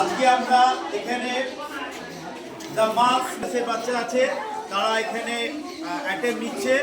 আজকে আমরা এখানে দ্য মাস্ক যে বাচ্চা আছে তারা এখানে অ্যাটেম্প নিচ্ছে,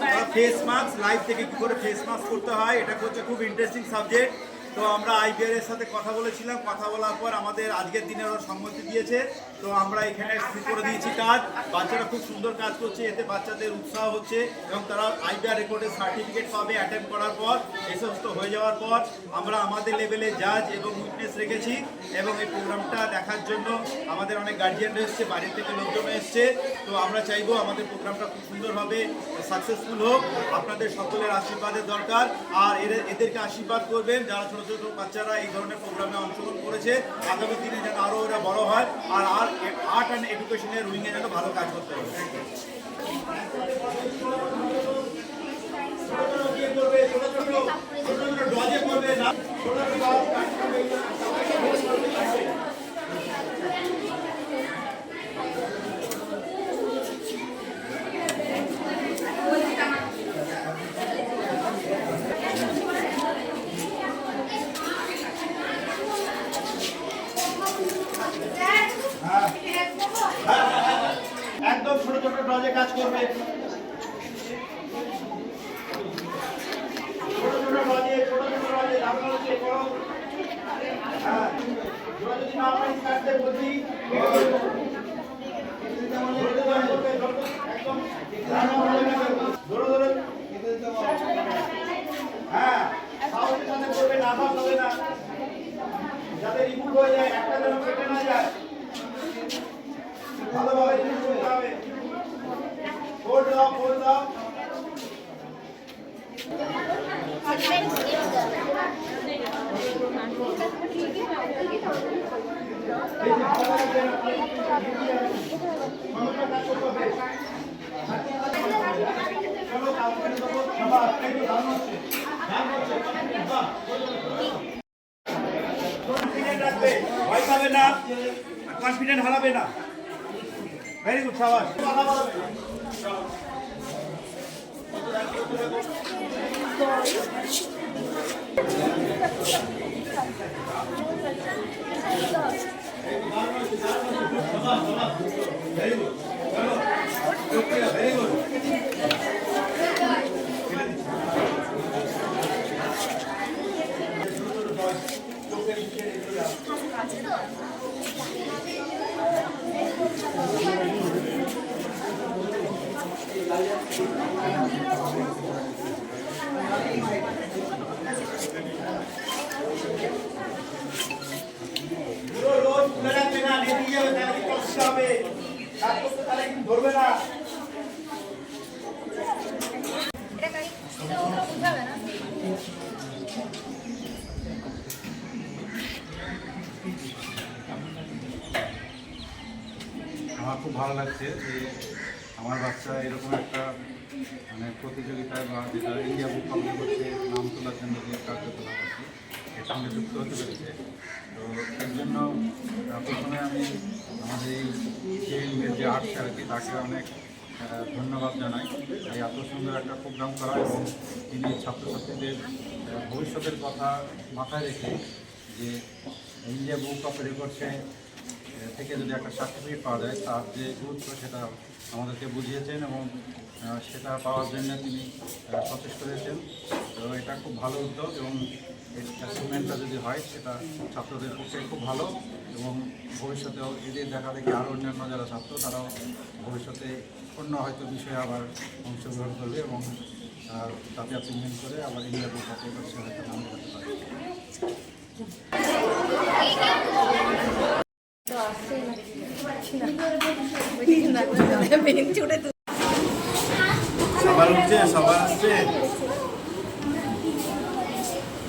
তারা ফেস মাস্ক লাইভ থেকে কী করে ফেস মাস্ক করতে হয় এটা হচ্ছে খুব ইন্টারেস্টিং সাবজেক্ট। তো আমরা আইবিআর এর সাথে কথা বলেছিলাম, কথা বলার পর আমাদের আজকের দিনে ওরা সম্মতি দিয়েছে। তো আমরা এখানে শুরু করে দিয়েছি কাজ। বাচ্চারা খুব সুন্দর কাজ করছে, এতে বাচ্চাদের উৎসাহ হচ্ছে এবং তারা আইবিআর রেকর্ডের সার্টিফিকেট পাবে অ্যাটেম্প করার পর। এই সমস্ত হয়ে যাওয়ার পর আমরা আমাদের লেভেলে জাজ এবং উইটনেস রেখেছি এবং এই প্রোগ্রামটা দেখার জন্য আমাদের অনেক গার্জিয়ানরা এসছে, বাড়ির থেকে লোকজন এসছে। তো আমরা চাইবো আমাদের প্রোগ্রামটা খুব সুন্দরভাবে সাকসেসফুল হোক। আপনাদের সকলের আশীর্বাদের দরকার, আর এদেরকে আশীর্বাদ করবেন যারা ছোটো ছোটো বাচ্চারা এই ধরনের প্রোগ্রামে অংশগ্রহণ করেছে। আগামী দিনে যেন আরও ওরা বড় হয় আর আর্ট অ্যান্ড এডুকেশনের উইংয়ে যেন ভালো কাজ করতে হবে। একদম ছোট ছোট ড্রজে কাজ করবে, ছোট ছোট ড্রজে করো। হ্যাঁ, যদি না পারিস কাটতে বলছি ধরে ধরে। হ্যাঁ, সাহসের সাথে করবে, না ভাব হবে না, যাতে রিমুভ হয়ে যায়, একটা যেন কেটে না যায়। ভালোভাবে জিনিস করতে হবে। ফোল্ড দাও, ফোল্ড দাও। চলো কালকে দেবো, সবার একটু দাম হচ্ছে। কনফিডেন্ট রাখবে, ভয় পাবে না, কনফিডেন্ট হারাবে না। ভেরি গুড, সাবাস। Very good, very good. রোজ তুলে রাখবে না, নিয়ে যাবে, তাহলে কি কষ্ট হবে, কাজ করতে তাহলে কিন্তু ধরবে না। আমার খুব ভালো লাগছে যে আমার বাচ্চা এরকম একটা মানে প্রতিযোগিতায় বা যেটা ইন্ডিয়া বুক পাবলিক হচ্ছে নাম তোলার জন্য যে কার্যকলাপ আছে এর সঙ্গে যুক্ত হতে পেরেছে। তো এর জন্য প্রথমে আমি আমাদের এই যে আর্ট স্যারকে তাকে অনেক ধন্যবাদ জানাই। এই এত সুন্দর একটা প্রোগ্রাম করা এবং তিনি ছাত্রছাত্রীদের ভবিষ্যতের কথা মাথায় রেখে যে ইন্ডিয়া বুক অফ রেকর্ডসে থেকে যদি একটা সার্টিফিকেট পাওয়া যায় তার যে গুরুত্ব সেটা আমাদেরকে বুঝিয়েছেন এবং সেটা পাওয়ার জন্য তিনি সচেষ্ট হয়েছেন। তো এটা খুব ভালো উদ্যোগ এবং এই অ্যাচিভমেন্টটা যদি হয় সেটা ছাত্রদের পক্ষে খুব ভালো এবং ভবিষ্যতেও এদের দেখা দেখি আরও অন্যান্য যারা ছাত্র তারাও ভবিষ্যতে অন্য হয়তো বিষয়ে আবার অংশগ্রহণ করবে এবং তাতে অ্যাচিভমেন্ট করে আবার ইন্ডিয়া বুক অফ রেকর্ডসে হয়তো নাম করতে পারে। সবার উঠছে, সবার আসছে,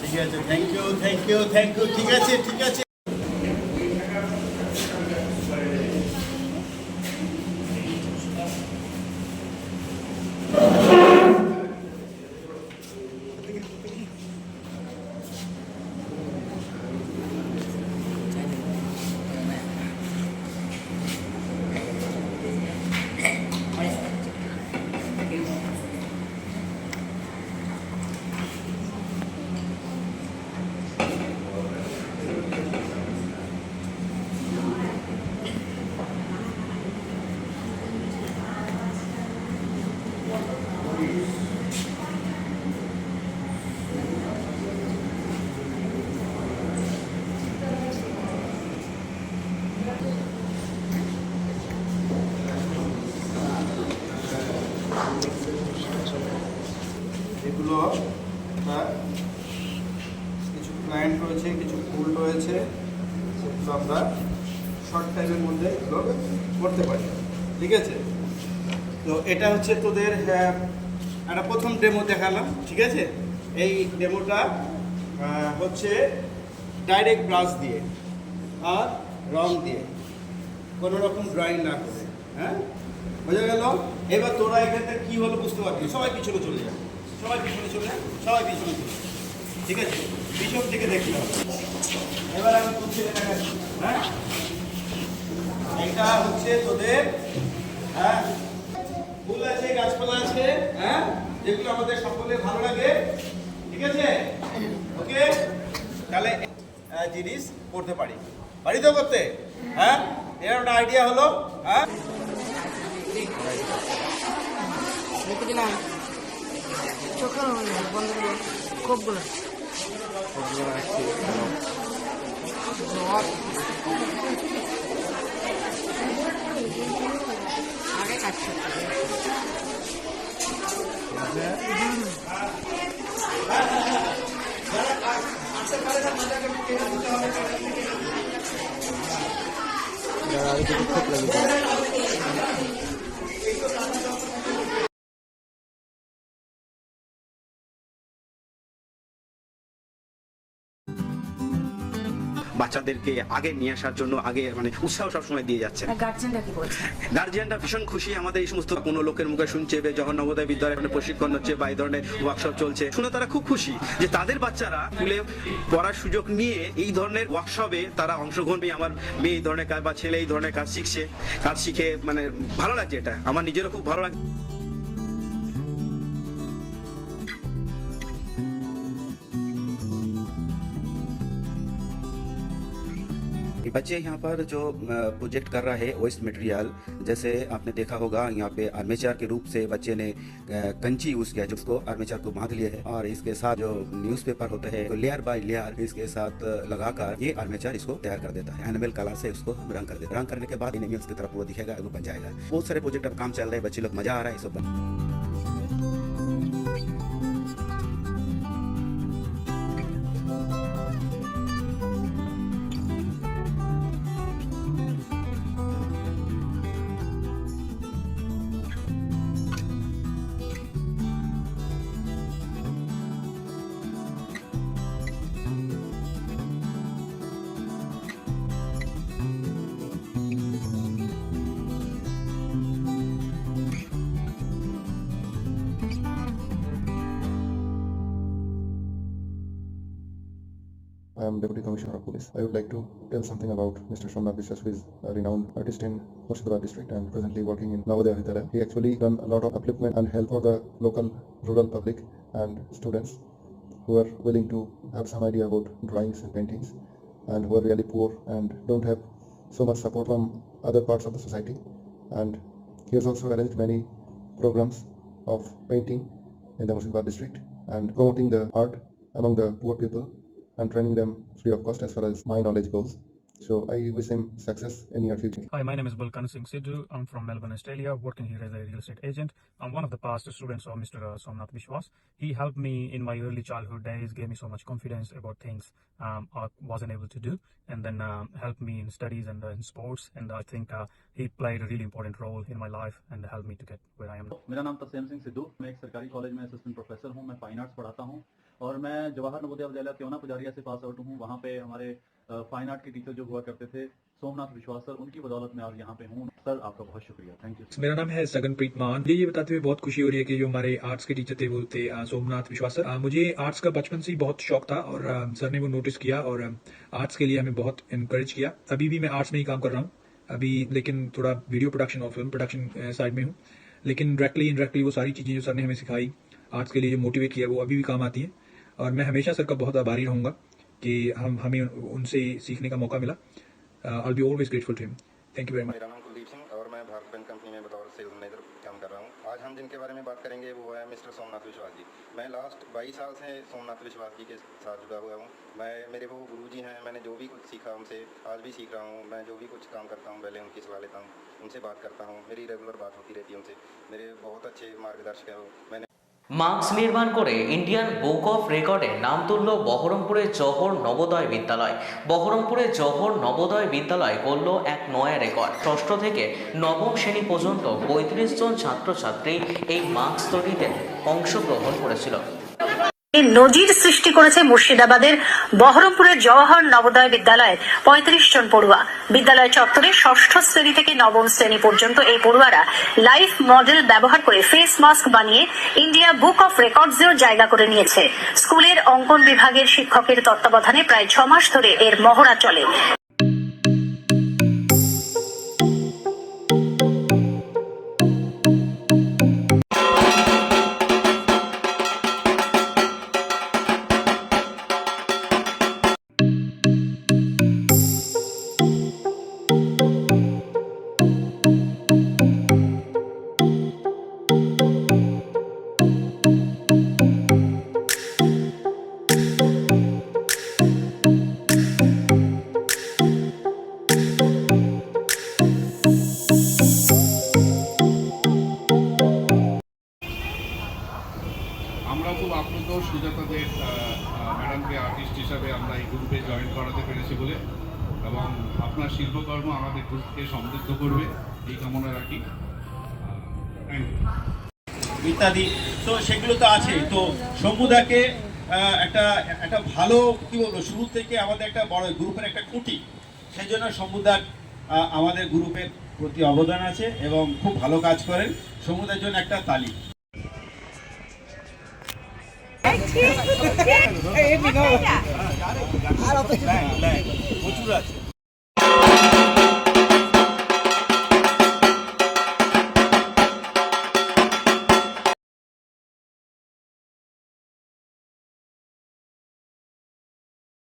ঠিক আছে, thank you, thank you, thank you, ঠিক আছে, ঠিক আছে। এগুলো কিছু ক্লায়েন্ট রয়েছে, কিছু ফুল রয়েছে, সেগুলো আমরা শর্ট টাইমের মধ্যে এগুলো করতে পারি, ঠিক আছে। তো এটা হচ্ছে তোদের একটা প্রথম ডেমো দেখালাম, ঠিক আছে। এই ডেমোটা হচ্ছে ডাইরেক্ট ব্রাশ দিয়ে আর রং দিয়ে, কোনো রকম ড্রয়িং না করে, হ্যাঁ, বোঝা গেল। এবার তোরা এখান থেকে কী হলো বুঝতে পারবি, সবাই পিছনে চলে যাবে, সবাই পিছনে চলে যাবে, সবাই পিছনে চলে যাবে, ঠিক আছে, পিছন থেকে দেখতে হবে। এবার আমি তুলছি, হ্যাঁ, এটা হচ্ছে তোদের, হ্যাঁ, ফুল আছে, গাছপালা আছে, হ্যাঁ, যেগুলো আমাদের সকলের ভালো লাগে, ঠিক আছে, ওকে। তাহলে জিনিস করতে পারি, তো করতে, হ্যাঁ, এর একটা আইডিয়া হলো, হ্যাঁ। আগে কাটছে বাচ্চাদেরকে আগে নিয়ে আসার জন্য আগে মানে উৎসাহ সবসময় দিয়ে যাচ্ছেন। গার্জেনরা কি বলছে? গার্জিয়ানরা ভীষণ খুশি আমাদের এই সমস্ত কোনো লোকের মুখে শুনছে যে জওহর নবোদয় বিদ্যালয়ে মানে প্রশিক্ষণ হচ্ছে বা এই ধরনের ওয়ার্কশপ চলছে, শুনে তারা খুব খুশি যে তাদের বাচ্চারা স্কুলে পড়ার সুযোগ নিয়ে এই ধরনের ওয়ার্কশপে তারা অংশগ্রহণ পেয়ে আমার মেয়ে এই ধরনের কাজ বা ছেলে এই ধরনের কাজ শিখছে, কাজ শিখে মানে ভালো লাগছে, এটা আমার নিজেরও খুব ভালো লাগে। बच्चे यहाँ पर जो प्रोजेक्ट कर रहा है वेस्ट मटेरियल, जैसे आपने देखा होगा यहाँ पे आर्मेचर के रूप से बच्चे ने कंची यूज किया जिसको आर्मेचर को बांध लिया है, और इसके साथ जो न्यूज़पेपर होता है तो लेयर बाय लेयर इसके साथ लगाकर ये आर्मेचर इसको तैयार कर देता है। एनिमल कलर से उसको हम रंग कर देते हैं। रंग करने के बाद एनिमल्स की तरफ वो दिखेगा, वो बन जाएगा। बहुत सारे प्रोजेक्ट अब काम चल रहे हैं, बच्चे लोग मजा आ रहा है ये सब। I am Deputy Commissioner of Police. I would like to tell something about Mr. Somnath Vishwas, who is a renowned artist in Murshidabad district and presently working in Navodaya Vidyalaya. He actually done a lot of upliftment and help for the local rural public and students who are willing to have some idea about drawings and paintings and who are really poor and don't have so much support from other parts of the society. And he has also arranged many programs of painting in the Murshidabad district and promoting the art among the poor people and training them free of cost as far as my knowledge goes. So I wish him success in near future. Hi, my name is Balkan Singh Sidhu. I'm from Melbourne, Australia, working here as a real estate agent. I'm one of the past students of Mr. Somnath Vishwas. He helped me in my early childhood days, gave me so much confidence about things I wasn't able to do, and then helped me in studies and in sports. And I think he played a really important role in my life and helped me to get where I am now. मेरा नाम तस्सीम सिंह सिद्धू, मैं एक सरकारी college में assistant professor हूँ। मैं fine arts पढ़ाता हूँ और मैं जवाहर नवोदय विद्यालय त्योना पुजारिया से पास आउट हूँ। वहाँ पे हमारे फाइन आर्ट के टीचर जो हुआ करते थे सोमनाथ विश्वास सर, उनकी बदौलत मैं आज यहाँ पे हूँ। सर आपका बहुत शुक्रिया, थैंक यू। मेरा नाम है सगनप्रीत मान। मुझे ये बताते हुए बहुत खुशी हो रही है कि जो हमारे आर्ट्स के टीचर थे वो थे सोमनाथ विश्वास सर। मुझे आर्ट्स का बचपन से ही बहुत शौक था और सर ने वो नोटिस किया और आर्ट्स के लिए हमें बहुत इनकरेज किया। अभी भी मैं आर्ट्स में ही काम कर रहा हूँ अभी, लेकिन थोड़ा वीडियो प्रोडक्शन और फिल्म प्रोडक्शन साइड में हूँ, लेकिन डायरेक्टली इनडायरेक्टली वो सारी चीज़ें जो सर ने हमें सिखाई आर्ट्स के लिए जो मोटिवेट किया वो अभी भी काम आती है। और मैं हमेशा सर का बहुत आभारी रहूँगा कि हमें उनसे सीखने का मौका मिला। I will be always grateful to him. Thank you very much. मेरा नाम कुलदीप सिंह और मैं भारत पेंट कंपनी में बतौर सेल्स मैनेजर काम कर रहा हूँ। आज हम जिनके बारे में बात करेंगे वो है मिस्टर सोमनाथ विश्वास जी। मैं लास्ट 22 साल से सोमनाथ विश्वास जी के साथ जुड़ा हुआ हूँ। मेरे वो गुरुजी हैं। मैंने जो भी कुछ सीखा उनसे आज भी सीख रहा हूँ। मैं जो भी कुछ काम करता हूँ पहले उनकी सलाह लेता हूँ, उनसे बात करता हूँ। मेरी रेगुलर बात होती रहती है उनसे। मेरे बहुत अच्छे मार्गदर्शक है वो। मैंने মাস্ক নির্মাণ করে ইন্ডিয়ান বুক অফ রেকর্ডে নাম তুলল বহরমপুরের জওহর নবোদয় বিদ্যালয়। বহরমপুরের জওহর নবোদয় বিদ্যালয় গড়ল এক নয়া রেকর্ড। ষষ্ঠ থেকে নবম শ্রেণী পর্যন্ত ৩৫ জন ছাত্রছাত্রী এই মাস্ক তৈরিতে অংশগ্রহণ করেছিল। নজির সৃষ্টি করেছে মুর্শিদাবাদের বহরমপুরের জওহর নবোদয় বিদ্যালয়ের ৩৫ জন পড়ুয়া। বিদ্যালয় চত্বরে ষষ্ঠ শ্রেণী থেকে নবম শ্রেণী পর্যন্ত এই পড়ুয়ারা লাইভ মডেল ব্যবহার করে ফেস মাস্ক বানিয়ে ইন্ডিয়া বুক অফ রেকর্ডসেও জায়গা করে নিয়েছে। স্কুলের অঙ্কন বিভাগের শিক্ষকের তত্ত্বাবধানে প্রায় ৬ মাস ধরে এর মহড়া চলে। আমরা খুব আপ্লুত সুজাতাদের ম্যাডামকে আর্টিস্ট হিসাবে আমরা এই গ্রুপে জয়েন করাতে পেরেছি বলে, এবং আপনার শিল্পকর্ম আমাদের গ্রুপকে সমৃদ্ধ করবে এই কামনা রাখি। ইত্যাদি তো সেগুলো তো আছে। তো শম্ভুদাকে একটা ভালো কি বলবো, শুরু থেকে আমাদের একটা বড় গ্রুপের একটা খুঁটি, সেই জন্য সমুদার আমাদের গ্রুপের প্রতি অবদান আছে এবং খুব ভালো কাজ করেন। সমুদার জন্য একটা তালি। প্রচুর আছে।